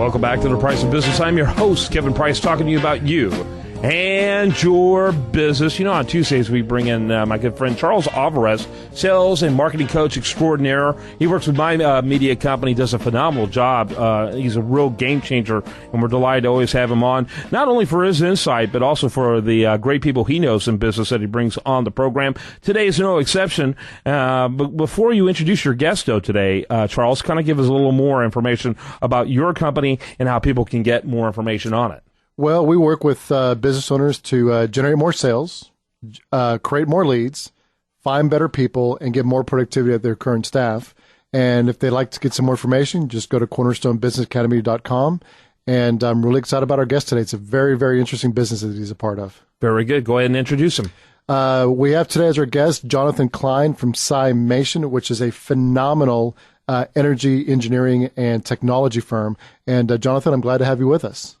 Welcome back to The Price of Business. I'm your host, Kevin Price, talking to you about you and your business. You know, on Tuesdays, we bring in my good friend Charles Alvarez, sales and marketing coach extraordinaire. He works with my media company, does a phenomenal job. He's a real game changer, and we're delighted to always have him on, not only for his insight, but also for the great people he knows in business that he brings on the program. Today is no exception. But before you introduce your guest, though, today, Charles, kind of give us a little more information about your company and how people can get more information on it. Well, we work with business owners to generate more sales, create more leads, find better people, and get more productivity at their current staff. And if they'd like to get some more information, just go to cornerstonebusinessacademy.com. And I'm really excited about our guest today. It's a very, very interesting business that he's a part of. Very good. Go ahead and introduce him. We have today as our guest Jonathan Klein from Cymation, which is a phenomenal energy engineering and technology firm. And Jonathan, I'm glad to have you with us.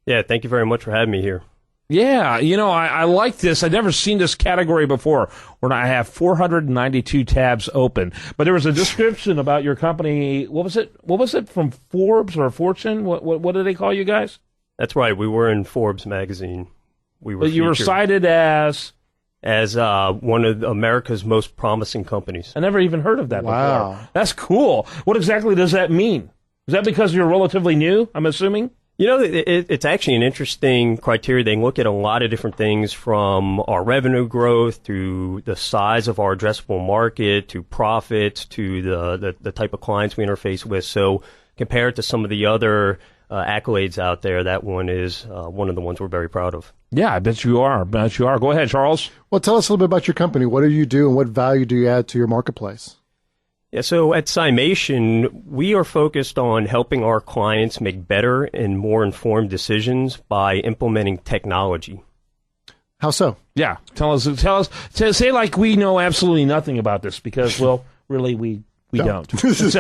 Yeah, thank you very much for having me here. Yeah, you know, I like this. I've never seen this category before where I have 492 tabs open. But there was a description about your company. What was it? What was it, from Forbes or Fortune? What do they call you guys? That's right. We were in Forbes magazine. But you were cited as one of America's most promising companies. I never even heard of that before. That's cool. What exactly does that mean? Is that because you're relatively new, I'm assuming? You know, it's actually an interesting criteria. They look at a lot of different things, from our revenue growth to the size of our addressable market to profits to the type of clients we interface with. So compared to some of the other accolades out there, that one is one of the ones we're very proud of. Yeah, I bet you are. Go ahead, Charles. Well, tell us a little bit about your company. What do you do and what value do you add to your marketplace? Yeah, so at Cymation, we are focused on helping our clients make better and more informed decisions by implementing technology. How so? Yeah, tell us. Say like we know absolutely nothing about this, because, well, really we don't. Absolutely.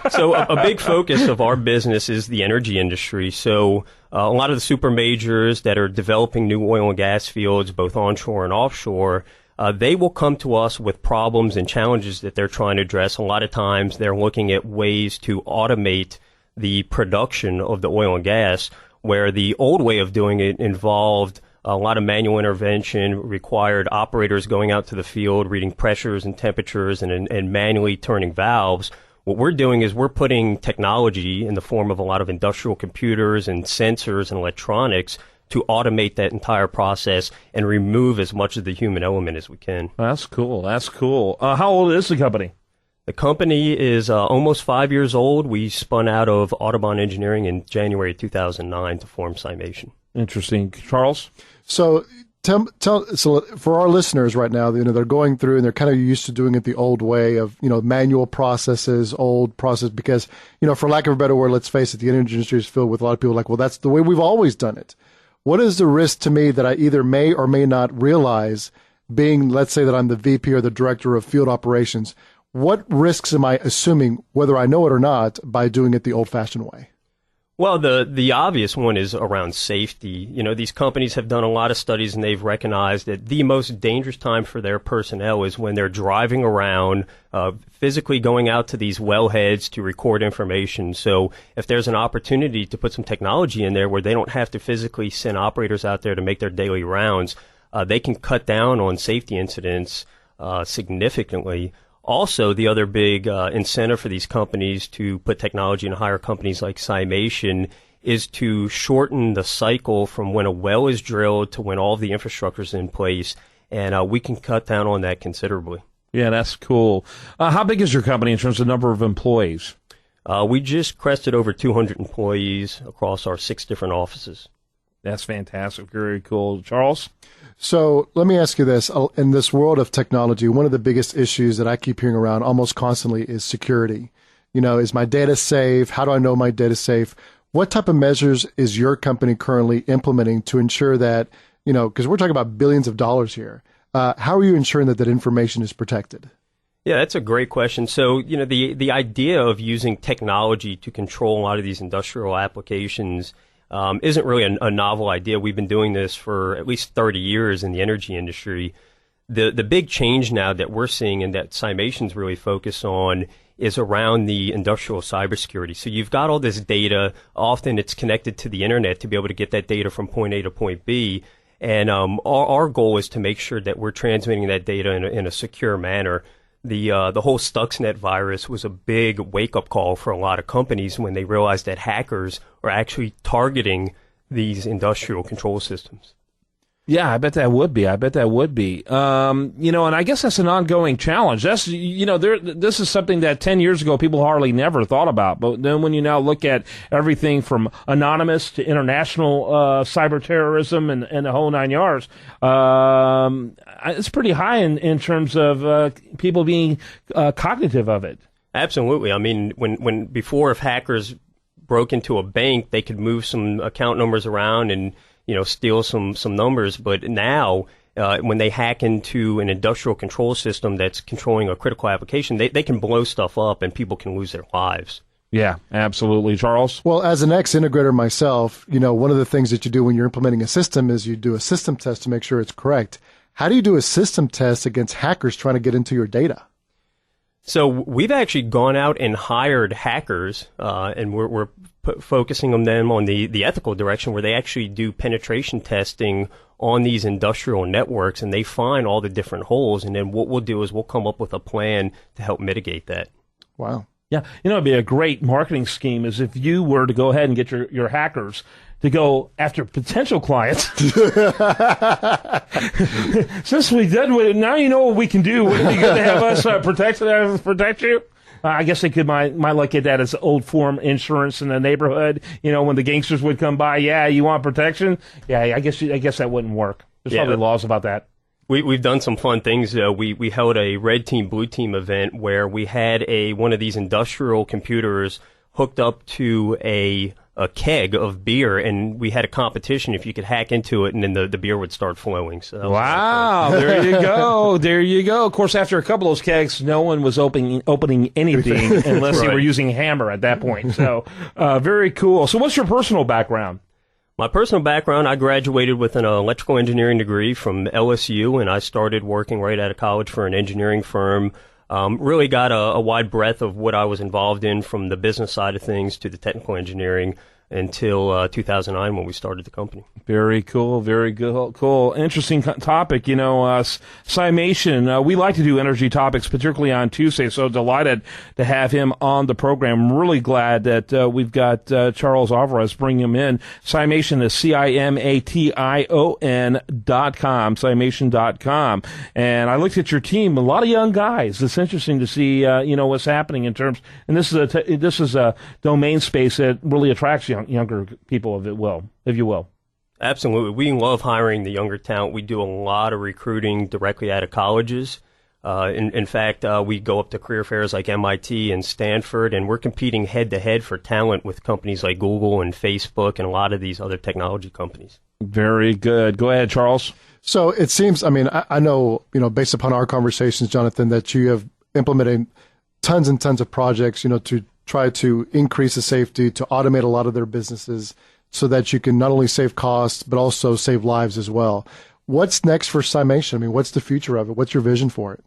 So a big focus of our business is the energy industry. So a lot of the super majors that are developing new oil and gas fields, both onshore and offshore, they will come to us with problems and challenges that they're trying to address. A lot of times they're looking at ways to automate the production of the oil and gas, where the old way of doing it involved a lot of manual intervention, required operators going out to the field, reading pressures and temperatures and manually turning valves. What we're doing is we're putting technology in the form of a lot of industrial computers and sensors and electronics to automate that entire process and remove as much of the human element as we can. That's cool. How old is the company? The company is almost 5 years old. We spun out of Audubon Engineering in January 2009 to form Cymation. Interesting. Charles? So so for our listeners right now, they're going through and they're kind of used to doing it the old way of, manual processes, old process, because, for lack of a better word, let's face it, the energy industry is filled with a lot of people like, well, that's the way we've always done it. What is the risk to me that I either may or may not realize, being, let's say that I'm the VP or the director of field operations? What risks am I assuming, whether I know it or not, by doing it the old-fashioned way? Well, the obvious one is around safety. These companies have done a lot of studies, and they've recognized that the most dangerous time for their personnel is when they're driving around, physically going out to these wellheads to record information. So if there's an opportunity to put some technology in there where they don't have to physically send operators out there to make their daily rounds, they can cut down on safety incidents significantly. Also, the other big incentive for these companies to put technology in hire companies like Cymation is to shorten the cycle from when a well is drilled to when all of the infrastructure is in place, and we can cut down on that considerably. Yeah, that's cool. How big is your company in terms of number of employees? We just crested over 200 employees across our 6 different offices. That's fantastic. Very cool. Charles? So let me ask you this. In this world of technology, one of the biggest issues that I keep hearing around almost constantly is security. Is my data safe? How do I know my data is safe? What type of measures is your company currently implementing to ensure that, because we're talking about billions of dollars here, how are you ensuring that information is protected? Yeah, that's a great question. So, the idea of using technology to control a lot of these industrial applications isn't really a novel idea. We've been doing this for at least 30 years in the energy industry. The big change now that we're seeing and that Cymation's really focused on is around the industrial cybersecurity. So you've got all this data. Often it's connected to the internet to be able to get that data from point A to point B. And our goal is to make sure that we're transmitting that data in a secure manner. The whole Stuxnet virus was a big wake-up call for a lot of companies when they realized that hackers are actually targeting these industrial control systems. Yeah, I bet that would be. And I guess that's an ongoing challenge. That's, this is something that 10 years ago people hardly never thought about. But then when you now look at everything from anonymous to international cyber terrorism and the whole nine yards, it's pretty high in terms of people being cognitive of it. Absolutely. I mean, when before, if hackers broke into a bank, they could move some account numbers around and steal some numbers. But now, when they hack into an industrial control system that's controlling a critical application, they can blow stuff up and people can lose their lives. Yeah, absolutely. Charles? Well, as an ex-integrator myself, one of the things that you do when you're implementing a system is you do a system test to make sure it's correct. How do you do a system test against hackers trying to get into your data? So we've actually gone out and hired hackers, and we're focusing on them on the ethical direction where they actually do penetration testing on these industrial networks, and they find all the different holes. And then what we'll do is we'll come up with a plan to help mitigate that. Wow. Yeah, it'd be a great marketing scheme is if you were to go ahead and get your hackers to go after potential clients. Since we did with it, now you know what we can do. Wouldn't it be good to have us protect you? I guess they might look at that as old form insurance in the neighborhood. When the gangsters would come by, yeah, you want protection? Yeah, I guess that wouldn't work. There's probably laws about that. We've done some fun things. We held a red team, blue team event where we had one of these industrial computers hooked up to a keg of beer, and we had a competition if you could hack into it, and then the beer would start flowing. So wow, there you go. There you go. Of course, after a couple of those kegs, no one was opening anything unless they were using a hammer at that point. So very cool. So what's your personal background? My personal background, I graduated with an electrical engineering degree from LSU, and I started working right out of college for an engineering firm. Really got a wide breadth of what I was involved in, from the business side of things to the technical engineering, until 2009 when we started the company. Very cool. Very good. Cool. Interesting topic. Cymation, we like to do energy topics, particularly on Tuesday, so delighted to have him on the program. Really glad that we've got Charles Alvarez bring him in. Cymation is CIMATION.com, Cymation.com. And I looked at your team, a lot of young guys. It's interesting to see, what's happening in terms, and this is a domain space that really attracts younger people, if you will. Absolutely. We love hiring the younger talent. We do a lot of recruiting directly out of colleges. In fact, we go up to career fairs like MIT and Stanford, and we're competing head-to-head for talent with companies like Google and Facebook and a lot of these other technology companies. Very good. Go ahead, Charles. So it seems, I know, based upon our conversations, Jonathan, that you have implemented tons and tons of projects, to try to increase the safety, to automate a lot of their businesses so that you can not only save costs, but also save lives as well. What's next for Cymation? What's the future of it? What's your vision for it?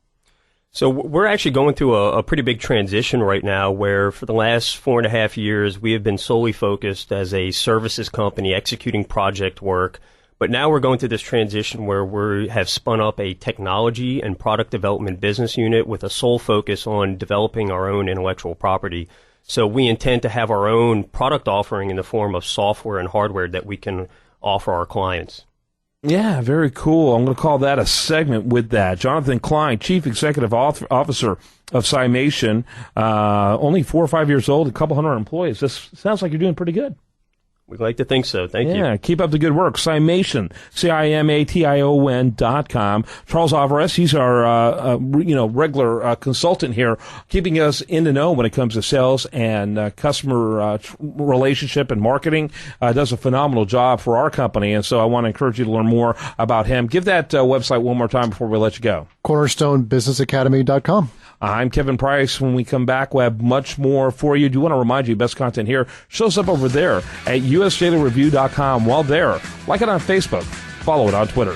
So we're actually going through a pretty big transition right now where for the last 4.5 years, we have been solely focused as a services company executing project work. But now we're going through this transition where we have spun up a technology and product development business unit with a sole focus on developing our own intellectual property. So we intend to have our own product offering in the form of software and hardware that we can offer our clients. Yeah, very cool. I'm going to call that a segment with that. Jonathan Klein, Chief Executive Officer of Cymation, only 4 or 5 years old, a couple hundred employees. This sounds like you're doing pretty good. We'd like to think so. Thank you. Yeah, keep up the good work. Cymation, CIMATION.com. Charles Alvarez, he's our regular consultant here, keeping us in the know when it comes to sales and customer relationship and marketing. Does a phenomenal job for our company, and so I want to encourage you to learn more about him. Give that website one more time before we let you go. CornerstoneBusinessAcademy.com. I'm Kevin Price. When we come back, we'll have much more for you. Do want to remind you, best content here shows up over there at USDailyReview.com. While there, like it on Facebook, follow it on Twitter.